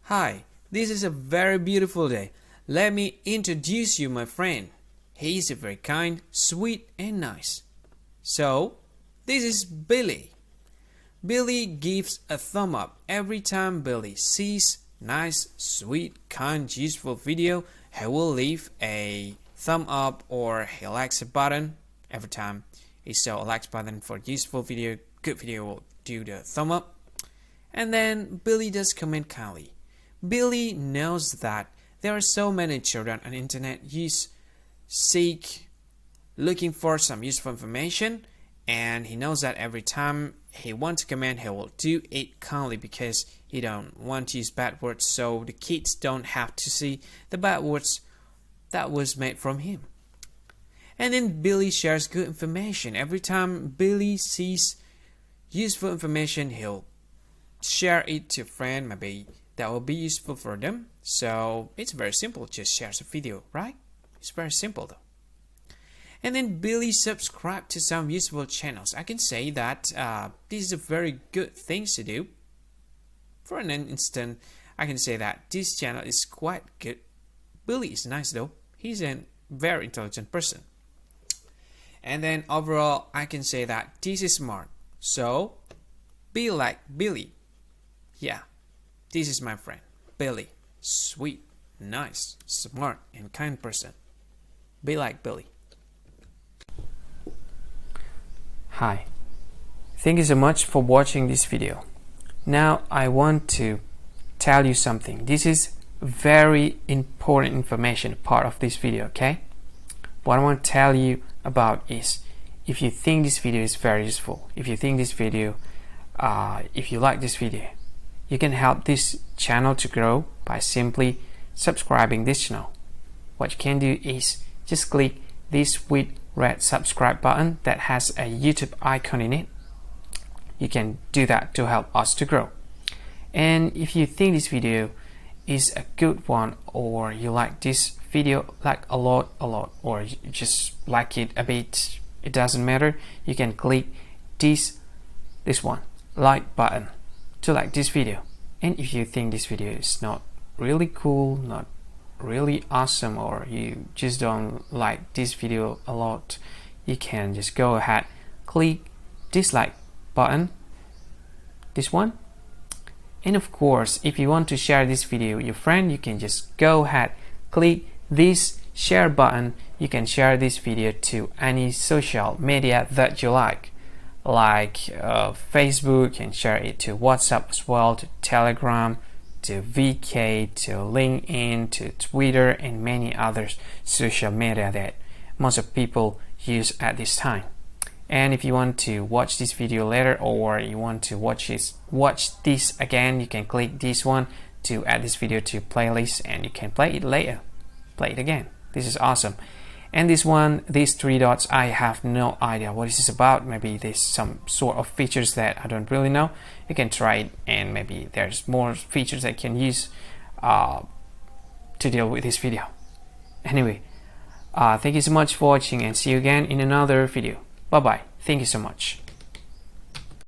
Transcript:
Hi, this is a very beautiful day. Let me introduce you my friend. He is very kind, sweet and nice. So, this is Billy. Billy gives a thumb up every time Billy sees nice, sweet, kind, useful video. He will leave a thumb up or he likes a button. Every time he saw a like button for useful video, good video, will do the thumb up. And then Billy does comment kindly. Billy knows that there are so many children on the internet looking for some useful information, and he knows that every time he wants to comment, he will do it kindly because he don't want to use bad words, so the kids don't have to see the bad words that was made from him. And then Billy shares good information. Every time Billy sees useful information, he'll share it to a friend, maybe that will be useful for them. So it's very simple, just share the video, right? It's very simple though. And then Billy subscribed to some useful channels. I can say that this is a very good thing to do. For an instant, I can say that this channel is quite good. Billy is nice though. He's a very intelligent person. And then overall, I can say that this is smart. So, be like Billy. Yeah, this is my friend, Billy. Sweet, nice, smart, and kind person. Be like Billy. Hi. Thank you so much for watching this video. Now I want to tell you something. This is very important information part of this video, okay? What I want to tell you about is, if you think this video is very useful, if you think this video, if you like this video, you can help this channel to grow by simply subscribing this channel. What you can do is just click this with red subscribe button that has a YouTube icon in it. You can do that to help us to grow. And if you think this video is a good one, or you like this video like a lot, or you just like it a bit, it doesn't matter, you can click this one, like button, to like this video. And if you think this video is not really cool, not really awesome, or you just don't like this video a lot, you can just go ahead, click dislike button, this one. And of course, if you want to share this video with your friend, you can just go ahead, click this share button. You can share this video to any social media that you like Facebook, and share it to WhatsApp as well, to Telegram, to VK, to LinkedIn, to Twitter, and many other social media that most of people use at this time. And if you want to watch this video later, or you want to watch this again, you can click this one to add this video to playlist, and you can play it later, play it again. This is awesome. And this one, these three dots, I have no idea what this is about. Maybe there's some sort of features that I don't really know. You can try it, and maybe there's more features that you can use to deal with this video. Anyway, thank you so much for watching, and see you again in another video. Bye bye. Thank you so much.